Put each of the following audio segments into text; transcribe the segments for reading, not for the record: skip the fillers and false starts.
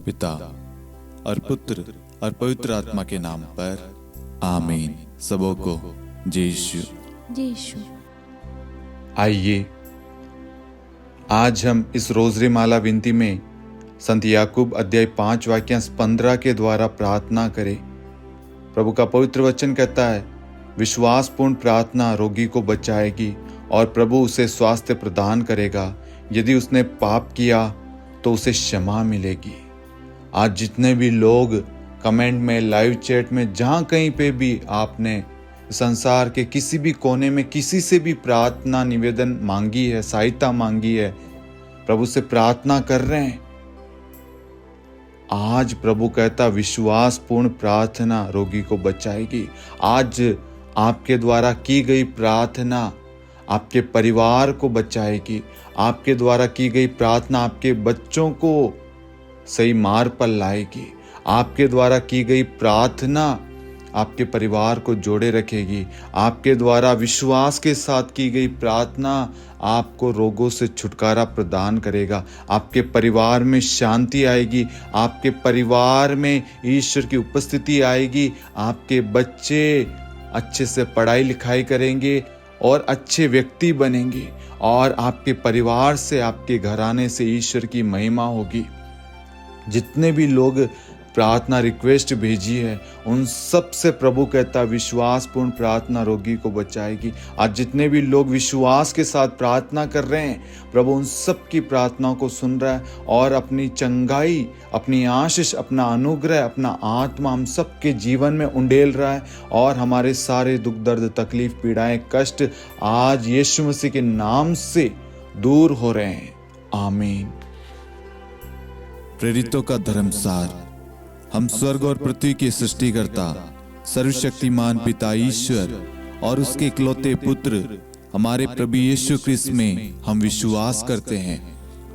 पिता और पुत्र और पवित्र आत्मा के नाम पर आमीन। सबों को जय यीशु। आइए आज हम इस रोजरी माला विनती में संत याकूब अध्याय 5 वाक्यांश 15 के द्वारा प्रार्थना करें। प्रभु का पवित्र वचन कहता है, विश्वासपूर्ण प्रार्थना रोगी को बचाएगी और प्रभु उसे स्वास्थ्य प्रदान करेगा। यदि उसने पाप किया तो उसे क्षमा मिलेगी। आज जितने भी लोग कमेंट में, लाइव चैट में, जहाँ कहीं पे भी आपने संसार के किसी भी कोने में किसी से भी प्रार्थना निवेदन मांगी है, सहायता मांगी है, प्रभु से प्रार्थना कर रहे हैं, आज प्रभु कहता विश्वासपूर्ण प्रार्थना रोगी को बचाएगी। आज आपके द्वारा की गई प्रार्थना आपके परिवार को बचाएगी। आपके द्वारा की गई प्रार्थना आपके बच्चों को सही मार्ग पर लाएगी। आपके द्वारा की गई प्रार्थना आपके परिवार को जोड़े रखेगी। आपके द्वारा विश्वास के साथ की गई प्रार्थना आपको रोगों से छुटकारा प्रदान करेगा। आपके परिवार में शांति आएगी। आपके परिवार में ईश्वर की उपस्थिति आएगी। आपके बच्चे अच्छे से पढ़ाई लिखाई करेंगे और अच्छे व्यक्ति बनेंगे और आपके परिवार से, आपके घराने से ईश्वर की महिमा होगी। जितने भी लोग प्रार्थना रिक्वेस्ट भेजी है उन सब से प्रभु कहता विश्वासपूर्ण प्रार्थना रोगी को बचाएगी। आज जितने भी लोग विश्वास के साथ प्रार्थना कर रहे हैं, प्रभु उन सब की प्रार्थनाओं को सुन रहा है और अपनी चंगाई, अपनी आशीष, अपना अनुग्रह, अपना आत्मा हम सब के जीवन में उंडेल रहा है और हमारे सारे दुख दर्द तकलीफ पीड़ाएं कष्ट आज यीशु मसीह के नाम से दूर हो रहे हैं। आमीन। प्रेरितों का धर्मसार। हम स्वर्ग और पृथ्वी के सृष्टिकर्ता सर्वशक्तिमान पिता ईश्वर और उसके इकलौते पुत्र हमारे प्रभु यीशु क्रिस्त में हम विश्वास करते हैं,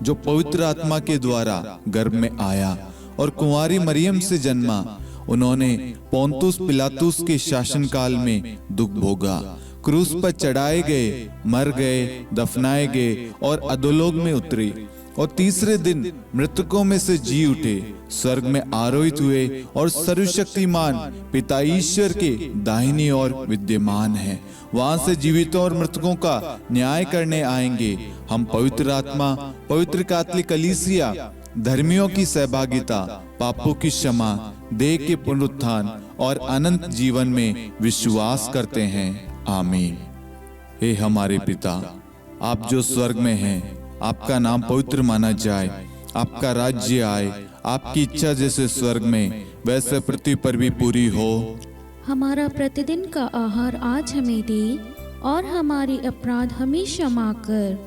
जो पवित्र आत्मा के द्वारा गर्भ में आया और कुंवारी मरियम से जन्मा। उन्होंने पोंतुस पिलातुस के शासनकाल में दुख भोगा, क्रूस पर चढ़ाए गए, मर गए, दफनाए गए और अधोलोक में उतरे और तीसरे दिन मृतकों में से जी उठे, स्वर्ग में आरोहित हुए और सर्वशक्तिमान पिता ईश्वर के दाहिनी ओर विद्यमान हैं। वहां से जीवितों और मृतकों का न्याय करने आएंगे। हम पवित्र आत्मा, पवित्र कैथोलिक कलीसिया, धर्मियों की सहभागिता, पापों की क्षमा, देह के पुनरुत्थान और अनंत जीवन में विश्वास करते हैं। आमीन। हे हमारे पिता, आप जो स्वर्ग में हैं, आपका नाम पवित्र माना जाए, आपका राज्य आए, आपकी इच्छा जैसे स्वर्ग में वैसे पृथ्वी पर भी पूरी हो। हमारा प्रतिदिन का आहार आज हमें दे और हमारे अपराध हमें क्षमा कर,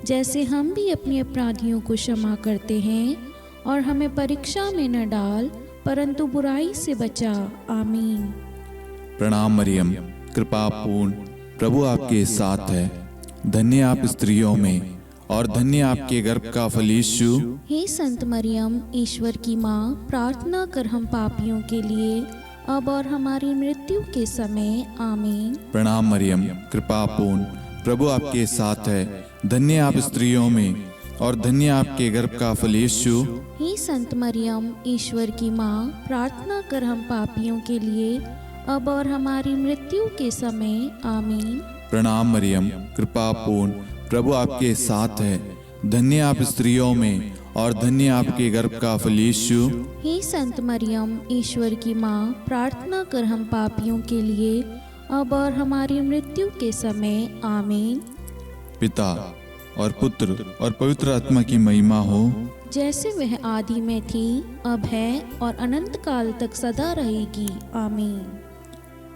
जैसे हम भी अपने अपराधियों को क्षमा करते हैं, और हमें परीक्षा में न डाल परंतु बुराई से बचा। आमीन। प्रणाम मरियम, कृपा पूर्ण, प्रभु आपके साथ है। धन्य आप स्त्रियों में और धन्य आपके गर्भ का फल यीशु। हे संत मरियम, ईश्वर की माँ, प्रार्थना कर हम पापियों के लिए अब और हमारी मृत्यु के समय। आमीन। प्रणाम मरियम, कृपा पूर्ण, प्रभु आपके साथ है। धन्य आप स्त्रियों में और धन्य आपके गर्भ का फल यीशु। हे संत मरियम, ईश्वर की माँ, प्रार्थना कर हम पापियों के लिए अब और हमारी मृत्यु के समय। आमीन। प्रणाम मरियम, कृपा पूर्ण, प्रभु आपके साथ है। धन्य आप स्त्रियों में और धन्य आपके गर्भ का फल यीशु। हे संत मरियम, ईश्वर की माँ, प्रार्थना कर हम पापियों के लिए अब और हमारी मृत्यु के समय। आमीन। पिता और पुत्र और पवित्र आत्मा की महिमा हो, जैसे वह आदि में थी, अब है और अनंत काल तक सदा रहेगी। आमीन।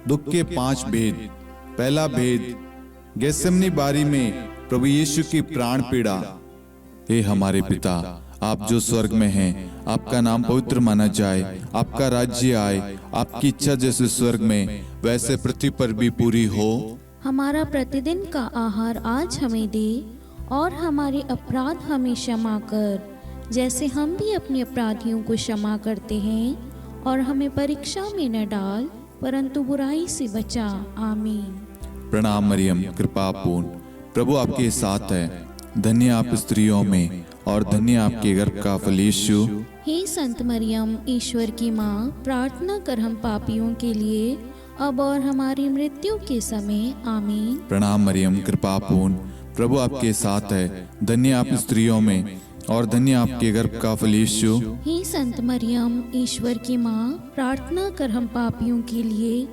दुख के 5 भेद। पहला भेद, गेत्सेमनी बारी में प्रभु यीशु की प्राण पीड़ा। हे हमारे पिता, आप जो स्वर्ग में हैं, आपका नाम पवित्र माना जाए, आपका राज्य आए, आपकी इच्छा जैसे स्वर्ग में वैसे पृथ्वी पर भी पूरी हो। हमारा प्रतिदिन का आहार आज हमें दे और हमारे अपराध हमें क्षमा कर, जैसे हम भी अपने अपराधियों को क्षमा करते हैं, और हमें परीक्षा में न डाल परंतु बुराई से बचा। आमीन। प्रणाम मरियम, कृपा पूर्ण, प्रभु आपके साथ है। धन्य आप स्त्रियों में और धन्य आपके गर्भ का फल यीशु। हे संत मरियम ईश्वर की माँ, प्रार्थना कर हम पापियों के लिए अब और हमारी मृत्यु के समय आमीन। प्रणाम मरियम, कृपा पूर्ण, प्रभु आपके साथ है। धन्य आप स्त्रियों में और धन्य आपके गर्भ का फल यीशु। हे संत मरियम ईश्वर की माँ, प्रार्थना कर हम पापियों के लिए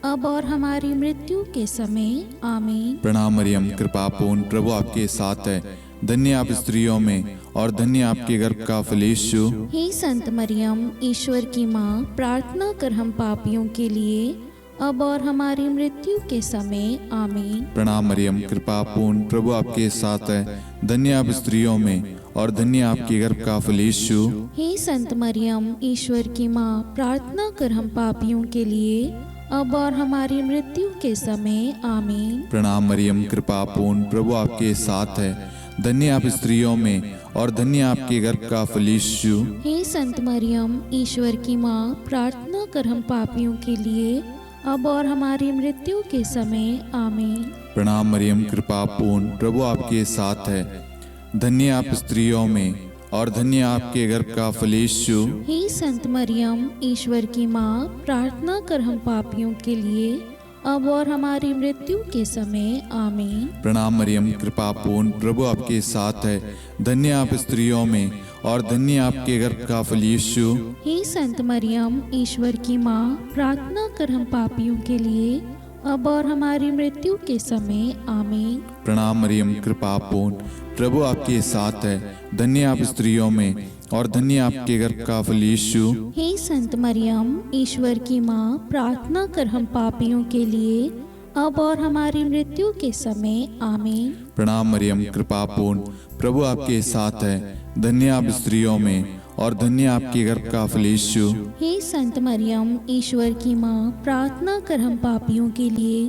अब और हमारी मृत्यु के समय आमीन। प्रणाम मरियम, कृपा पूर्ण, प्रभु आपके साथ है। धन्य आप स्त्रियों में और धन्य आपके गर्भ का फल यीशु। हे संत मरियम ईश्वर की माँ, प्रार्थना कर हम पापियों के लिए अब और हमारी मृत्यु के समय आमीन। प्रणाम मरियम, कृपा पूर्ण, प्रभु आपके साथ है। धन्य आप स्त्रियों में और धन्य आपके गर्भ का फल यीशु। हे संत मरियम ईश्वर की माँ, प्रार्थना कर हम पापियों के लिए अब और हमारी मृत्यु के समय आमीन। प्रणाम मरियम, कृपा पूर्ण, प्रभु आपके साथ है। धन्य आप स्त्रियों में और धन्य आपके गर्भ का फल यीशु। हे संत मरियम ईश्वर की माँ, प्रार्थना कर हम पापियों के लिए अब और हमारी मृत्यु के समय आमीन। प्रणाम मरियम, कृपा पूर्ण, प्रभु आपके साथ है। धन्य आप स्त्रियों में और धन्य आपके गर्भ का फल यीशु। हे संत मरियम ईश्वर की माँ, प्रार्थना कर हम पापियों के लिए अब और हमारी मृत्यु के समय आमीन। प्रणाम मरियम, कृपा पूर्ण, प्रभु आपके साथ है। धन्य आप स्त्रियों में और धन्य आपके गर्भ का फल यीशु। हे संत मरियम ईश्वर की माँ, प्रार्थना कर हम पापियों के लिए अब और हमारी मृत्यु के समय आमीन। प्रणाम मरियम, कृपा पूर्ण, प्रभु आपके साथ है। धन्य आप स्त्रियों में और धन्य आपके गर्भ का फल यीशु। हे संत मरियम ईश्वर की माँ, प्रार्थना कर हम पापियों के लिए अब और हमारी मृत्यु के समय आमीन। प्रणाम मरियम, कृपा पूर्ण, प्रभु आपके साथ है। धन्य आप स्त्रियों में और धन्य आपके गर्भ का फल यीशु। हे संत मरियम ईश्वर की माँ, प्रार्थना कर हम पापियों के लिए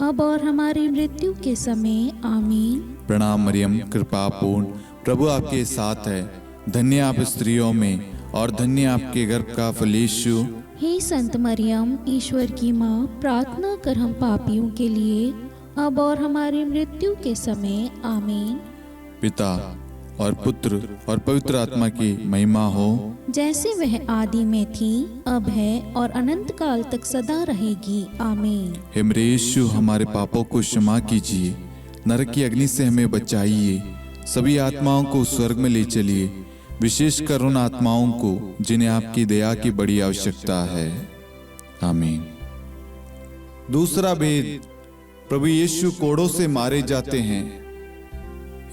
अब और हमारी मृत्यु के समय आमीन। प्रणाम मरियम, कृपा पूर्ण, प्रभु आपके साथ है। धन्य आप स्त्रियों में और धन्य आपके गर्भ का फल यीशु। हे संत मरियम ईश्वर की माँ, प्रार्थना कर हम पापियों के लिए अब और हमारी मृत्यु के समय आमीन। पिता और पुत्र और पवित्र आत्मा की महिमा हो, जैसे वह आदि में थी, अब है और अनंत काल तक सदा रहेगी आमीन। हे मेरे यीशु, हमारे पापों को क्षमा कीजिए, नरक की अग्नि से हमें बचाइए, सभी आत्माओं को स्वर्ग में ले चलिए, विशेषकर उन आत्माओं को जिन्हें आपकी दया की बड़ी आवश्यकता है। आमीन। दूसरा भेद, प्रभु यीशु कोड़ों से मारे जाते हैं।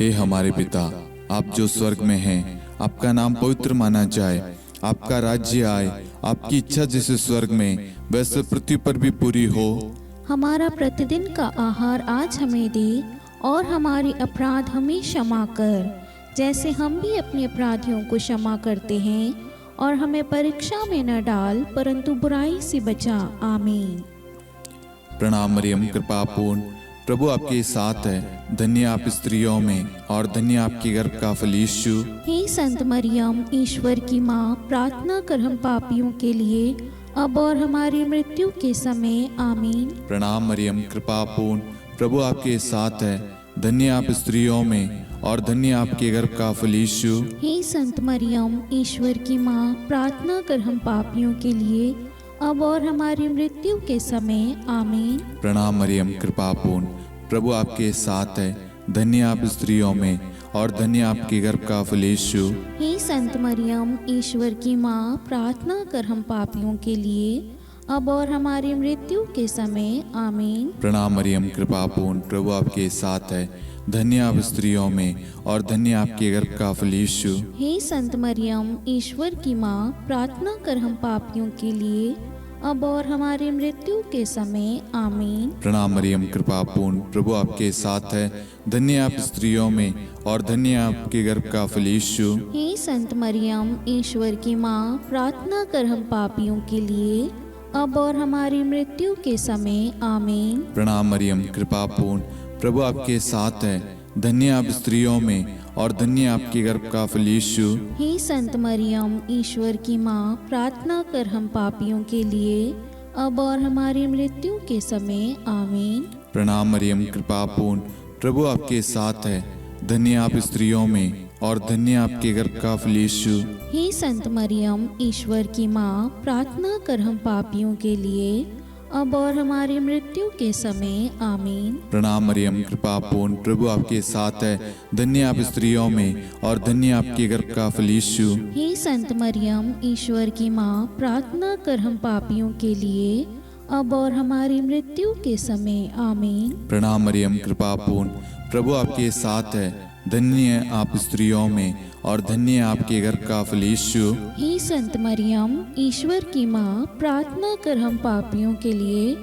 हे हमारे पिता, आप जो स्वर्ग में हैं, आपका नाम पवित्र माना जाए, आपका राज्य आए, आपकी इच्छा जैसे स्वर्ग में वैसे पृथ्वी पर भी पूरी हो। हमारा प्रतिदिन का आहार आज हमें दे और हमारे अपराध हमें क्षमा कर, जैसे हम भी अपने अपराधियों को क्षमा करते हैं, और हमें परीक्षा में न डाल परंतु बुराई से बचा आमीन। प्रणाम मरियम, कृपा पूर्ण, प्रभु आपके साथ है। धन्य आप स्त्रियों में और धन्य आपके गर्भ का फल यीशु। हे संत मरियम ईश्वर की माँ, प्रार्थना कर हम पापियों के लिए अब और हमारी मृत्यु के समय आमीन। प्रणाम मरियम, कृपा पूर्ण, प्रभु आपके साथ है। धन्य आप स्त्रियों में और धन्य आपके गर्भ का फल यीशु। हे संत मरियम ईश्वर की माँ, प्रार्थना कर हम पापियों के लिए अब और हमारी मृत्यु के समय आमीन। प्रणाम मरियम, कृपा पूर्ण, प्रभु आपके साथ है। धन्य आप स्त्रियों में और धन्य आपके गर्भ का फल यीशु। हे संत मरियम ईश्वर की माँ, प्रार्थना कर हम पापियों के लिए अब और हमारी मृत्यु के समय आमीन। प्रणाम मरियम, कृपा पूर्ण, प्रभु आपके साथ है। धन्य आप स्त्रियों में और धन्य आपके गर्भ का फल यीशु। हे संत मरियम ईश्वर की माँ, प्रार्थना कर हम पापियों के लिए अब और हमारी मृत्यु के समय आमीन। प्रणाम मरियम, कृपा पूर्ण, प्रभु आपके साथ है। धन्य आप स्त्रियों में और धन्य आपके गर्भ का फल यीशु। हे संत मरियम ईश्वर की माँ, प्रार्थना कर हम पापियों के लिए अब और हमारी मृत्यु के समय आमीन। प्रणाम मरियम, कृपा पूर्ण, प्रभु आपके साथ है। धन्य आप स्त्रियों में और धन्य आपके गर्भ का फल यीशु। हे संत मरियम ईश्वर की माँ, प्रार्थना कर हम पापियों के लिए अब और हमारी मृत्यु के समय आमीन। प्रणाम मरियम, कृपा पूर्ण, प्रभु आपके साथ है। धन्य आप स्त्रियों में और धन्य आपके गर्भ का फल यीशु। हे संत मरियम, ईश्वर की माँ, प्रार्थना कर हम पापियों के लिए, अब और हमारी मृत्यु के समय। आमीन। प्रणाम मरियम, कृपा पूर्ण, प्रभु आपके साथ है। धन्य आप स्त्रियों में और धन्य आपके गर्भ का फल यीशु। हे संत मरियम, ईश्वर की माँ, प्रार्थना कर हम पापियों के लिए, अब और हमारी मृत्यु के समय। आमीन। प्रणाम मरियम, कृपा पूर्ण, प्रभु आपके साथ है। धन्य आप स्त्रियों में और धन्य आपके गर्भ का फल यीशु। हे संत मरियम, ईश्वर की माँ, प्रार्थना कर हम पापियों के लिए,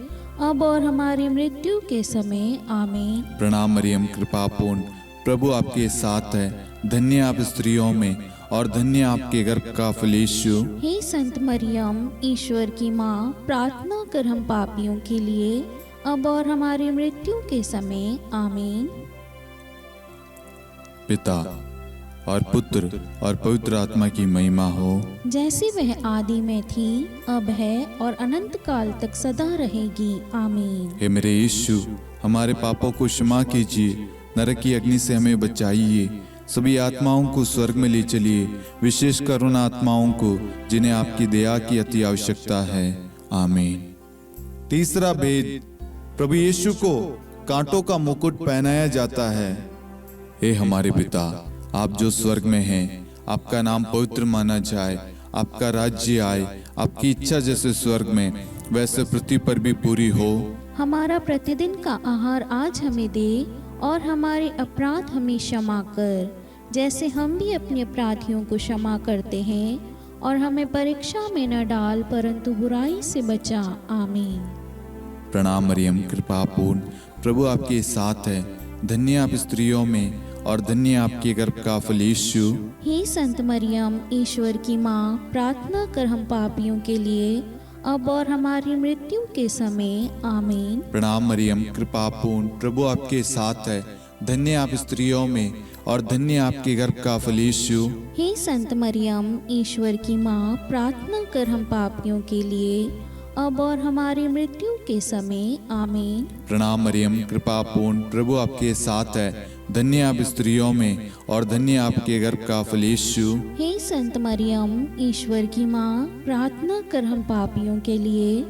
अब और हमारी मृत्यु के समय। आमीन। प्रणाम मरियम, कृपा पूर्ण, प्रभु आपके साथ है। धन्य आप स्त्रियों में और धन्य आपके गर्भ का फल यीशु। हे संत मरियम, ईश्वर की माँ, प्रार्थना कर हम पापियों के लिए, अब और हमारी मृत्यु के समय। आमीन। पिता और पुत्र और पवित्र आत्मा की महिमा हो, जैसे वह आदि में थी, अब है और अनंत काल तक सदा रहेगी। आमीन। हे मेरे यीशु, हमारे पापों को क्षमा कीजिए, नरक की अग्नि से हमें बचाइए, सभी आत्माओं को स्वर्ग में ले चलिए, विशेषकर उन आत्माओं को जिन्हें आपकी दया की अति आवश्यकता है। आमीन। तीसरा भेद, प्रभु यीशु को कांटों का मुकुट पहनाया जाता है। हे हमारे पिता, आप जो स्वर्ग में हैं, आपका नाम पवित्र माना जाए, आपका राज्य आए, आपकी इच्छा जैसे स्वर्ग में वैसे पृथ्वी पर भी पूरी हो। हमारा प्रतिदिन का आहार आज हमें दे, और हमारे अपराध हमें क्षमा कर, जैसे हम भी अपने अपराधियों को क्षमा करते हैं, और हमें परीक्षा में न डाल, परंतु बुराई से बचा। आमीन। प्रणाम मरियम, कृपा पूर्ण, प्रभु आपके साथ है। धन्य आप स्त्रियों में और धन्य आपके गर्भ का फल यीशु। हे संत मरियम, ईश्वर की माँ, प्रार्थना कर हम पापियों के लिए, अब और हमारी मृत्यु के समय। आमीन। प्रणाम मरियम, कृपा पूर्ण, प्रभु आपके साथ है। धन्य आप स्त्रियों में और धन्य आपके गर्भ का फल यीशु। हे संत मरियम, ईश्वर की माँ, प्रार्थना कर हम पापियों के लिए, अब और हमारी मृत्यु के समय। आमीन। प्रणाम मरियम, कृपा पूर्ण, प्रभु आपके साथ है। धन्य आप स्त्रियों में और धन्य आपके गर्भ का फल यीशु। हे संत मरियम, ईश्वर की माँ, प्रार्थना कर हम पापियों के लिए,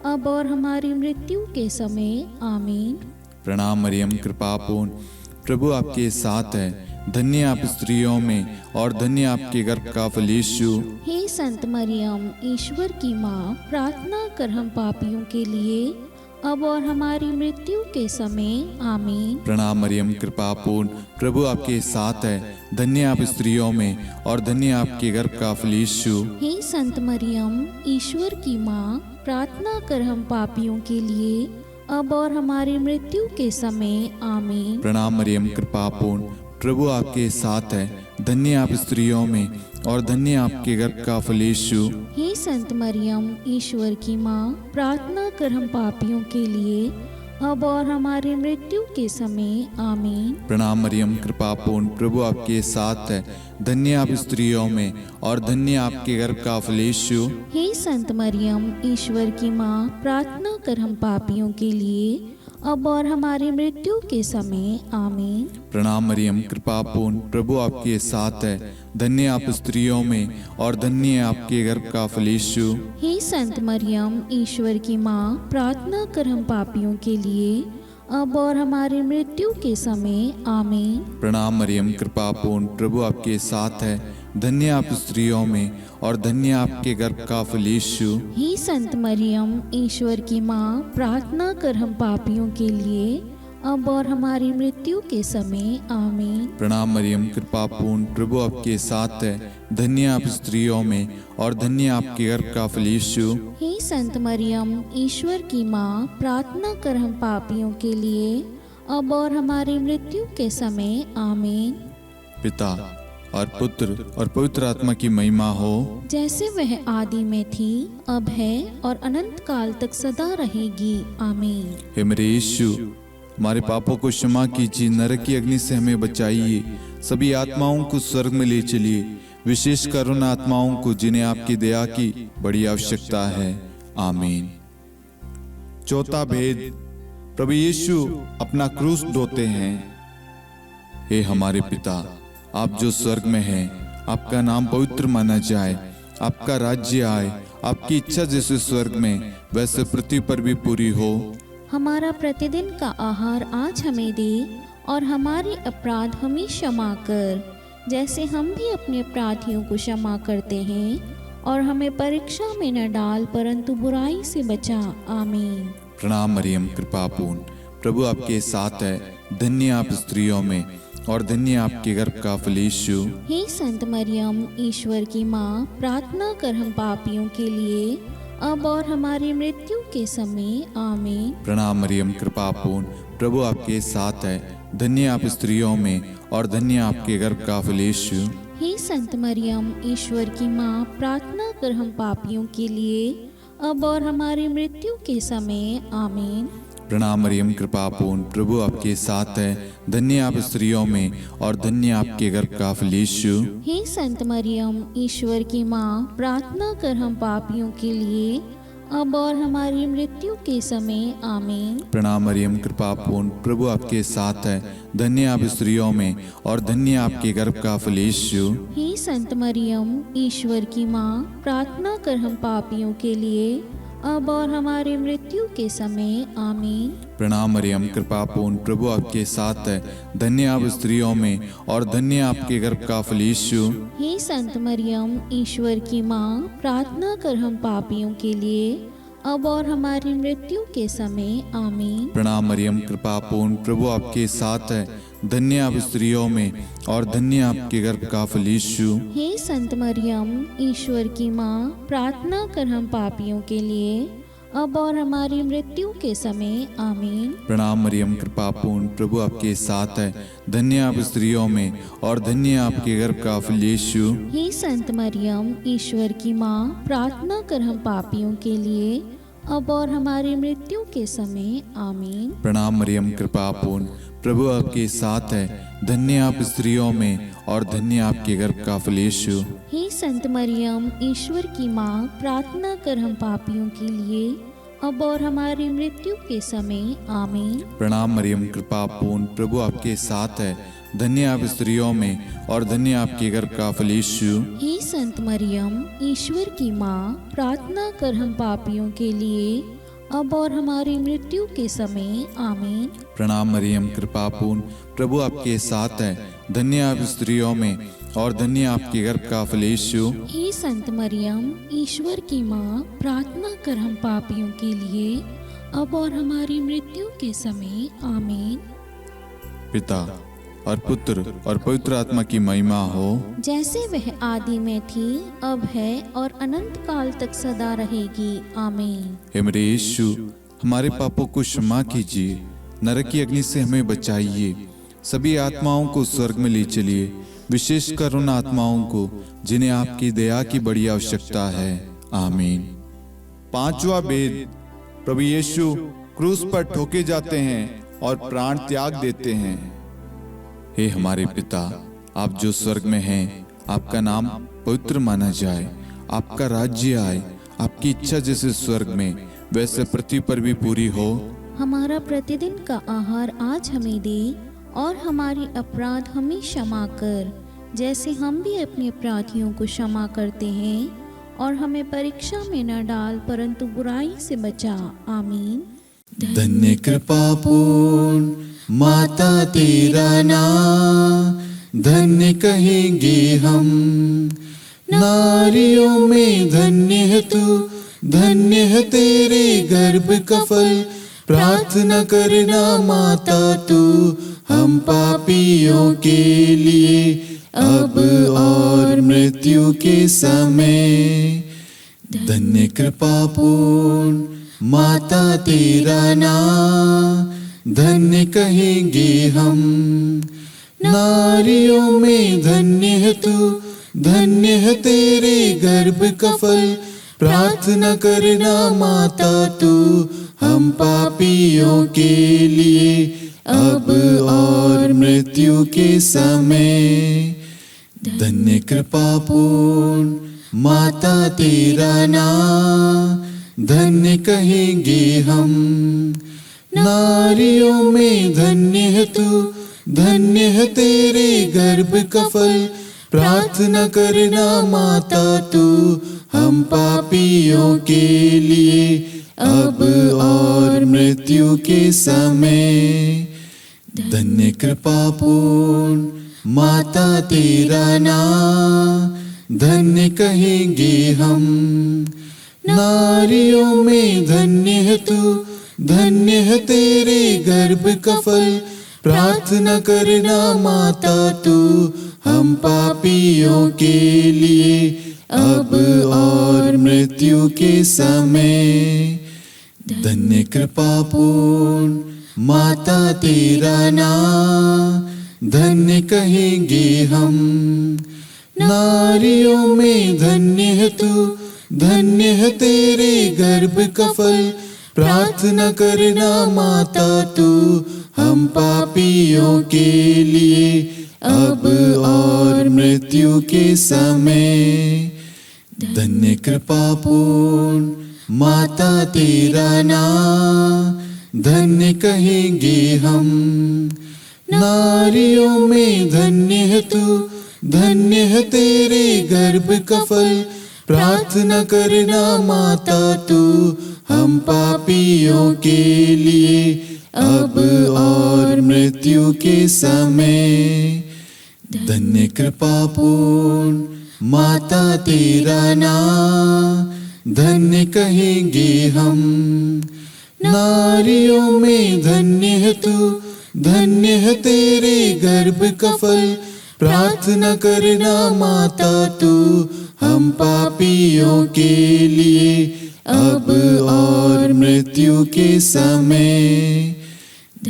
अब और हमारी मृत्यु के समय। आमीन। प्रणाम मरियम, कृपा पूर्ण, प्रभु आपके साथ है। धन्य आप स्त्रियों में और धन्य आपके गर्भ का फल यीशु। हे संत मरियम, ईश्वर की माँ, प्रार्थना कर हम पापियों के लिए, अब और हमारी मृत्यु के समय। आमीन। प्रणाम मरियम, कृपा पूर्ण, प्रभु आपके साथ है। धन्य आप स्त्रियों में और धन्य आपके गर्भ का फल यीशु। हे संत मरियम, ईश्वर की माँ, प्रार्थना कर हम पापियों के लिए, अब और हमारी मृत्यु के समय। आमीन। प्रणाम मरियम, कृपा पूर्ण, प्रभु आपके साथ है। धन्य आप स्त्रियों में और धन्य आपके गर्भ का फल यीशु। हे संत मरियम, ईश्वर की माँ, प्रार्थना कर हम पापियों के लिए, अब और हमारी मृत्यु के समय। आमीन। प्रणाम मरियम, कृपा पूर्ण, प्रभु आपके साथ है। धन्य आप स्त्रियों में और धन्य आपके गर्भ का फल यीशु। हे संत मरियम, ईश्वर की माँ, प्रार्थना कर हम पापियों के लिए, अब और हमारी मृत्यु के समय। आमीन। प्रणाम मरियम, कृपा पूर्ण, प्रभु आपके साथ है। धन्य आप स्त्रियों में और धन्य आपके गर्भ का फल यीशु। हे संत मरियम, ईश्वर की माँ, प्रार्थना कर हम पापियों के लिए, अब और हमारी मृत्यु के समय। आमीन। प्रणाम मरियम, कृपा पूर्ण, प्रभु आपके साथ है। धन्य आप स्त्रियों में और धन्य आपके गर्भ का फल यीशु। हे संत मरियम, ईश्वर की माँ, प्रार्थना कर हम पापियों के लिए, अब और हमारी मृत्यु के समय। आमीन। प्रणाम मरियम, कृपा पूर्ण, प्रभु आपके साथ है। धन्य आप स्त्रियों में और धन्य आपके गर्भ का फल यीशु। हे संत मरियम, ईश्वर की माँ, प्रार्थना कर हम पापियों के लिए, अब और हमारी मृत्यु के समय। आमीन। पिता और पुत्र और पवित्र आत्मा की महिमा हो, जैसे वह आदि में थी, अब है और अनंत काल तक सदा रहेगी। आमीन। हे मेरे यीशु, हमारे पापों को क्षमा कीजिए, नरक की अग्नि से हमें बचाइए, सभी आत्माओं को स्वर्ग में ले चलिए, विशेषकर उन आत्माओं को जिन्हें आपकी दया की बड़ी आवश्यकता है। आमीन। चौथा भेद, प्रभु यीशु अपना क्रूस ढोते हैं। हे हमारे पिता, आप जो स्वर्ग में हैं, आपका नाम पवित्र माना जाए, आपका राज्य आए, आपकी इच्छा जैसे स्वर्ग में वैसे पृथ्वी पर भी पूरी हो। हमारा प्रतिदिन का आहार आज हमें दे, और हमारे अपराध हमें क्षमा कर, जैसे हम भी अपने अपराधियों को क्षमा करते हैं, और हमें परीक्षा में न डाल परंतु बुराई से बचा। आमीन। प्रणाम मरियम, कृपा पूर्ण, प्रभु आपके साथ है, धन्य आप स्त्रियों में और धन्य आपके गर्भ का फल यीशु। हे संत मरियम, ईश्वर की माँ, प्रार्थना कर हम पापियों के लिए, अब और हमारी मृत्यु के समय। आमीन। प्रणाम मरियम, कृपा पूर्ण, प्रभु आपके साथ है, धन्य आप स्त्रियों में और धन्य आपके गर्भ का फल यीशु। हे संत मरियम, ईश्वर की माँ, प्रार्थना कर हम पापियों के लिए, अब और हमारी मृत्यु के समय। आमीन। प्रणाम मरियम, कृपा पूर्ण, प्रभु आपके साथ है, धन्य आप स्त्रियों में और धन्य आपके गर्भ का फल यीशु। हे संत मरियम, ईश्वर की माँ, प्रार्थना कर हम पापियों के लिए, अब और हमारी मृत्यु के समय। आमीन। प्रणाम मरियम, कृपा पूर्ण, प्रभु आपके साथ है, धन्य आप स्त्रियों में और धन्य आपके गर्भ का फल यीशु। हे संत मरियम, ईश्वर की माँ, प्रार्थना कर हम पापियों के लिए, अब और हमारी मृत्यु के समय। आमीन। प्रणाम मरियम, कृपा पूर्ण, प्रभु आपके साथ है, धन्य आप स्त्रियों में और धन्य आपके गर्भ का फल यीशु। हे संत मरियम, ईश्वर की माँ, प्रार्थना कर हम पापियों के लिए, अब और हमारी मृत्यु के समय। आमीन। प्रणाम मरियम, कृपा पूर्ण, प्रभु आपके साथ है, धन्य आप स्त्रियों में और धन्य आपके गर्भ का फल यीशु। हे संत मरियम, ईश्वर की माँ, प्रार्थना कर हम पापियों के लिए, अब और हमारी मृत्यु के समय। आमीन। प्रणाम मरियम, कृपा पूर्ण, प्रभु आपके साथ है, धन्य आप स्त्रियों में और धन्य आपके गर्भ का फल यीशु। हे संत मरियम, ईश्वर की माँ, प्रार्थना कर हम पापियों के लिए, अब और हमारी मृत्यु के समय। आमीन। प्रणाम मरियम, कृपा पूर्ण, प्रभु आपके साथ है, धन्य आप स्त्रियों में और धन्य आपके गर्भ का फल यीशु। हे संत मरियम, ईश्वर की माँ, प्रार्थना कर हम पापियों के लिए, अब और हमारी मृत्यु के समय। आमीन। प्रणाम मरियम, कृपा पूर्ण, प्रभु आपके साथ है, धन्य आप स्त्रियों में और धन्य आपके गर्भ का फल यीशु। हे संत मरियम, ईश्वर की माँ, प्रार्थना कर हम पापियों के लिए, अब और हमारी मृत्यु के समय। आमीन। प्रणाम मरियम, कृपा पूर्ण, प्रभु आपके साथ है, धन्य आप स्त्रियों में और धन्य आपके गर्भ का फल यीशु। हे संत मरियम, ईश्वर की माँ, प्रार्थना कर हम पापियों के लिए, अब और हमारी मृत्यु के समय। आमीन। पिता और पुत्र और पवित्र आत्मा की महिमा हो, जैसे वह आदि में थी, अब है और अनंत काल तक सदा रहेगी। आमीन। हे मेरे यीशु, हमारे पापों को क्षमा कीजिए, नरक की अग्नि से हमें बचाइए, सभी आत्माओं को स्वर्ग में ले चलिए, विशेषकर उन आत्माओं को जिन्हें आपकी दया की बड़ी आवश्यकता है। आमीन। पांचवा भेद, प्रभु यीशु क्रूस पर ठोके जाते हैं और प्राण त्याग देते हैं। हे हमारे पिता, आप जो स्वर्ग में हैं, आपका नाम पवित्र माना जाए, आपका राज्य आए, आपकी इच्छा जैसे स्वर्ग में वैसे पृथ्वी पर भी पूरी हो। हमारा प्रतिदिन का आहार आज हमें दे, और हमारे अपराध हमें क्षमा कर, जैसे हम भी अपने अपराधियों को क्षमा करते हैं, और हमें परीक्षा में न डाल परंतु बुराई से बचा। आमीन। धन्य कृपा पूर्ण माता तेरा नाम, धन्य कहेंगे हम, नारियों में धन्य है तू, धन्य है तेरे गर्भ का फल। प्रार्थना करना माता तू हम पापियों के लिए, अब और मृत्यु के समय। धन्य कृपा पूर्ण माता तेरा नाम, धन्य कहेंगे हम, नारियों में धन्य है तू, धन्य है तेरे गर्भ का फल। प्रार्थना करना माता तू हम पापियों के लिए, अब और मृत्यु के समय। धन्य कृपा पूर्ण माता तेरा नाम, धन्य कहेंगे हम, नारियों में धन्य है तू, धन्य है तेरे गर्भ का फल। प्रार्थना करना माता तू हम पापियों के लिए, अब और मृत्यु के समय। धन्य कृपा पूर्ण माता तेरा नाम, धन्य कहेंगे हम। नारियों में धन्य है तू, धन्य है तेरे गर्भ का फल। प्रार्थना करना माता तू हम पापियों के लिए, अब और मृत्यु के समय। धन्य कृपा पूर्ण माता तेरा नाम, धन्य कहेंगे हम। नारियों में धन्य है तू, धन्य है तेरे गर्भ का फल। प्रार्थना करना माता तू हम पापियों के लिए, अब और मृत्यु के समय। धन्य कृपा पूर्ण माता तेरा नाम, धन्य कहेंगे हम। नारियों में धन्य है तू, धन्य है तेरे गर्भ का फल। प्रार्थना करना माता तू हम पापियों के लिए, अब और मृत्यु के समय। धन्य कृपा पूर्ण माता तेरा नाम, धन्य कहेंगे हम। नारियों में धन्य है तू, धन्य है तेरे गर्भ का फल। प्रार्थना करना माता तू हम पापियों के लिए, अब और मृत्यु के समय।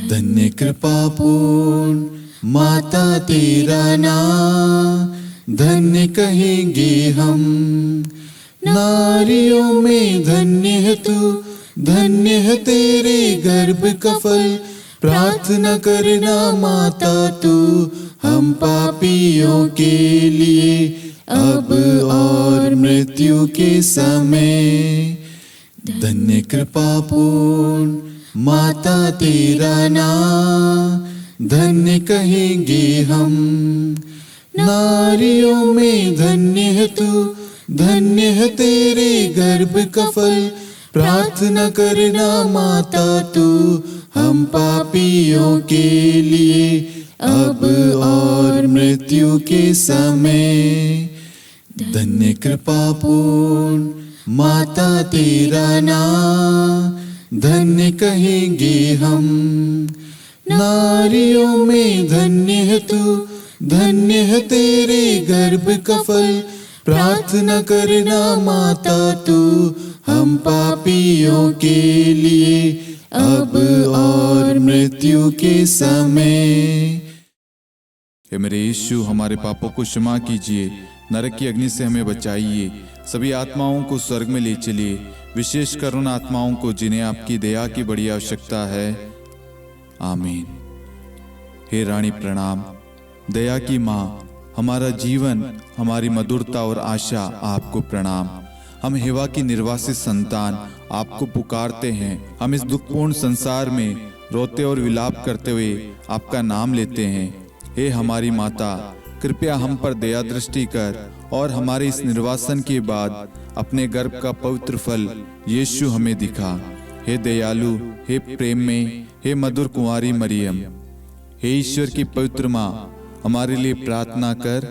धन्य कृपा पूर्ण माता तेरा नाम, धन्य कहेंगे हम। नारियों में धन्य है तू, धन्य है तेरे गर्भ का फल। प्रार्थना करना माता तू हम पापियों के लिए, अब और मृत्यु के समय। धन्य कृपा पूर्ण माता तेरा नाम, धन्य कहेंगे हम। नारियों में धन्य है तू, धन्य है तेरे गर्भ का फल। प्रार्थना करना माता तू हम पापियों के लिए, अब और मृत्यु के समय। धन्य कृपा पूर्ण माता तेरा नाम, धन्य कहेंगे हम। नारियों में धन्य है तू, धन्य है तेरे गर्भ का फल। प्रार्थना करना माता तू हम पापियों के लिए, अब और मृत्यु के समय। हे मेरे यीशु, हमारे पापों को क्षमा कीजिए, नरक की अग्नि से हमें बचाइए, सभी आत्माओं को स्वर्ग में ले चलिए, विशेषकर उन आत्माओं को जिन्हें आपकी दया की बड़ी आवश्यकता है। आमीन। हे रानी प्रणाम, दया की माँ, हमारा जीवन, हमारी मधुरता और आशा आपको प्रणाम। हम हेवा की निर्वासित संतान आपको पुकारते हैं। हम इस दुखपूर्ण संसार में रोते और विलाप करते हुए आपका नाम लेते हैं। हे हमारी माता, कृपया हम पर दया दृष्टि कर और हमारे इस निर्वासन के बाद अपने गर्भ का पवित्र फल यीशु हमें दिखा। हे दयालु, हे प्रेम में, हे मधुर कुंवारी मरियम, हे ईश्वर की पवित्र माँ, हमारे लिए प्रार्थना कर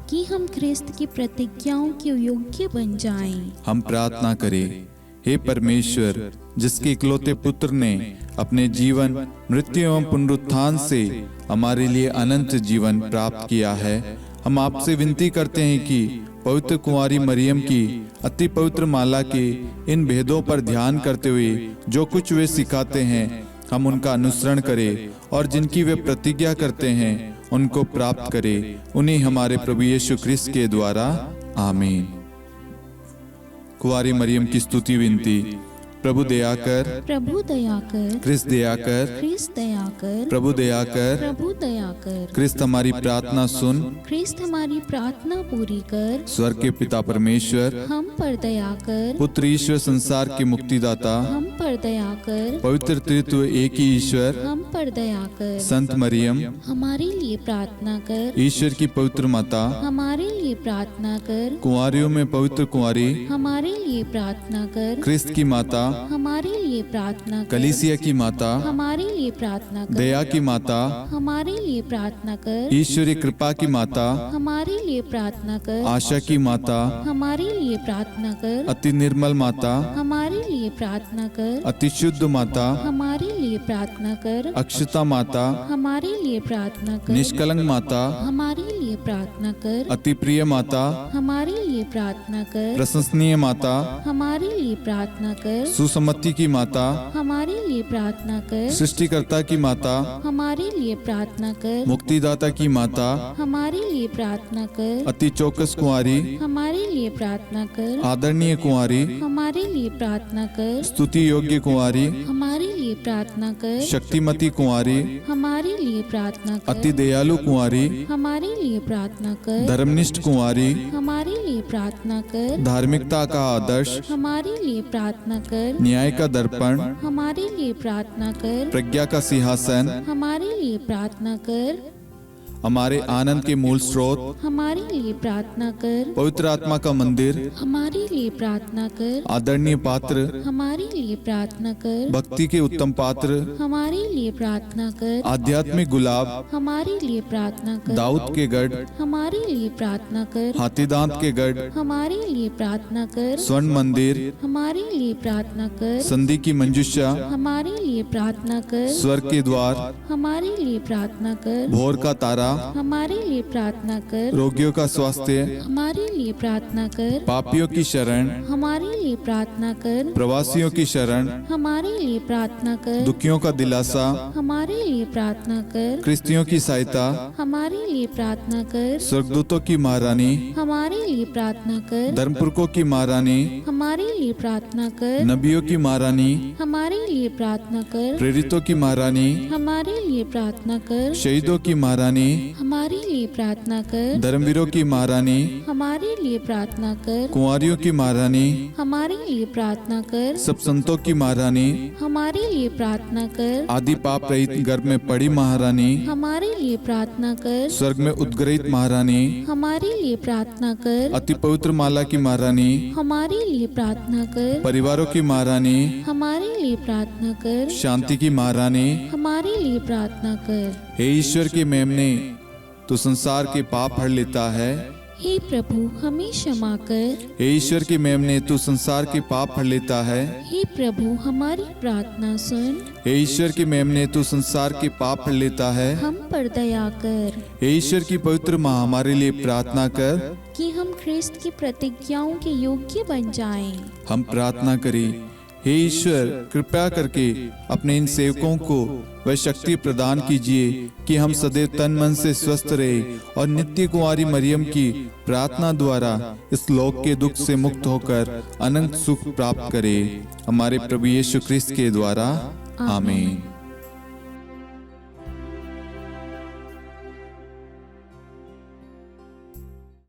कि हम ख्रिस्त की प्रतिज्ञाओं के योग्य बन जाएं। हम प्रार्थना करें। हे परमेश्वर, जिसके इकलौते पुत्र ने अपने जीवन, मृत्यु एवं पुनरुत्थान से हमारे लिए अनंत जीवन प्राप्त किया है, हम आपसे विनती करते हैं कि पवित्र कुंवारी मरियम की अति पवित्र माला के इन भेदों पर ध्यान करते हुए जो कुछ वे सिखाते हैं, हम उनका अनुसरण करें और जिनकी वे प्रतिज्ञा करते हैं उनको प्राप्त करें। उन्हीं हमारे प्रभु यीशु ख्रिस्त के द्वारा। आमीन। कुंवारी मरियम की स्तुति विनती। प्रभु दया कर, प्रभु दया कर, क्रिस्त दया कर, ख्रिस्त दया कर, प्रभु दया कर, प्रभु दया कर, क्रिस्त हमारी प्रार्थना सुन। ख्रिस्त हमारी प्रार्थना पूरी कर, स्वर्ग के पिता परमेश्वर, हम पर दया कर, पुत्र ईश्वर संसार के मुक्तिदाता, हम पर दया कर, पवित्र तृत्व एक ही ईश्वर, हम पर दया कर, संत मरियम, हमारे लिए प्रार्थना कर, ईश्वर की पवित्र माता, हमारे लिए प्रार्थना कर, कुंवारियों में पवित्र कुंवारी, हमारे लिए प्रार्थना कर, क्रिस्त की माता, हमारे लिए प्रार्थना कर, कलीसिया की माता, हमारे लिए प्रार्थना कर, दया की माता, हमारे लिए प्रार्थना कर, ईश्वरीय कृपा की माता, हमारे लिए प्रार्थना कर, आशा की माता, हमारे लिए प्रार्थना कर, अति निर्मल माता, हमारे लिए प्रार्थना कर, अति शुद्ध माता, हमारे लिए प्रार्थना कर, अक्षता माता, हमारे लिए प्रार्थना कर, निष्कलंक माता, हमारे लिए प्रार्थना कर, अति प्रिय माता, हमारे लिए प्रार्थना कर, प्रशंसनीय माता, हमारे लिए प्रार्थना कर, सुसम्मति की माता, हमारे लिए प्रार्थना कर, सृष्टिकर्ता की माता, हमारे लिए प्रार्थना कर, मुक्तिदाता की माता, हमारे लिए प्रार्थना कर, अति चौकस कुंवारी, हमारे लिए प्रार्थना कर, आदरणीय कुंवारी, हमारे लिए प्रार्थना कर, स्तुति योग्य कुंवारी, हमारे लिए प्रार्थना कर, शक्तिमती कुंवारी, हमारे लिए प्रार्थना कर, अति दयालु कुंवारी, हमारे लिए प्रार्थना कर, धर्मनिष्ठ कुंवारी, हमारे लिए प्रार्थना कर, धार्मिकता का आदर्श, हमारे लिए प्रार्थना कर, न्याय का दर्पण, हमारे लिए प्रार्थना कर, प्रज्ञा का सिंहासन, हमारे लिए प्रार्थना कर, हमारे आनंद के मूल स्रोत, हमारे लिए प्रार्थना कर, पवित्र आत्मा का मंदिर, हमारे लिए प्रार्थना कर, आदरणीय पात्र, हमारे लिए प्रार्थना कर, भक्ति के उत्तम पात्र, हमारे लिए प्रार्थना कर, आध्यात्मिक गुलाब, हमारे लिए प्रार्थना कर, दाऊद के गढ़, हमारे लिए प्रार्थना कर, हाथीदांत के गढ़, हमारे लिए प्रार्थना कर, स्वर्ण मंदिर, हमारे लिए प्रार्थना कर, संधि की मंजुषा, हमारे लिए प्रार्थना कर, स्वर्ग के द्वार, हमारे लिए प्रार्थना कर, भोर का तारा, हमारे लिए प्रार्थना कर, रोगियों का स्वास्थ्य, हमारे लिए प्रार्थना कर, पापियों की शरण, हमारे लिए प्रार्थना कर, प्रवासियों की शरण, हमारे लिए प्रार्थना कर, दुखियों का दिलासा, हमारे लिए प्रार्थना कर, क्रिस्तियों की सहायता, हमारे लिए प्रार्थना कर, स्वर्गदूतों की महारानी, हमारे लिए प्रार्थना कर, धर्मपुरखों की महारानी, हमारे लिए प्रार्थना कर, नबियों की महारानी, हमारे लिए प्रार्थना कर, प्रेरितों की महारानी, हमारे लिए प्रार्थना कर, शहीदों की महारानी, हमारे लिए प्रार्थना कर, धर्मवीरों की महारानी, हमारे लिए प्रार्थना कर, कुंवारियों की महारानी, हमारे लिए प्रार्थना कर, सब संतों की महारानी, हमारे लिए प्रार्थना कर, आदि पाप रहित गर्भ में पड़ी महारानी, हमारे लिए प्रार्थना कर, स्वर्ग में उद्ग्रहित महारानी, हमारे लिए प्रार्थना कर, अति पवित्र माला की महारानी, हमारे लिए प्रार्थना कर, परिवारों की महारानी, हमारे लिए प्रार्थना कर, शांति की महारानी, हमारे लिए प्रार्थना कर। हे ईश्वर के मेमने, तू संसार के पाप हर लेता है। हे प्रभु हमें क्षमा कर। हे ईश्वर के मेमने, तू संसार के पाप हर लेता है। हे प्रभु हमारी प्रार्थना सुन। हे ईश्वर के मेमने, तू संसार के पाप हर लेता है। हम पर दया कर हे ईश्वर की पवित्र माँ, हमारे लिए प्रार्थना कर कि हम ख्रिस्त की प्रतिज्ञाओं के योग्य बन जाएं। हम प्रार्थना करें। हे ईश्वर, कृपया करके अपने इन सेवकों को वह शक्ति प्रदान कीजिए कि हम सदैव तन मन से स्वस्थ रहे और नित्य कुंवारी मरियम की प्रार्थना द्वारा इस लोक के दुख से मुक्त होकर अनंत सुख प्राप्त करें। हमारे प्रभु यीशु ख्रिस्त के द्वारा आमीन।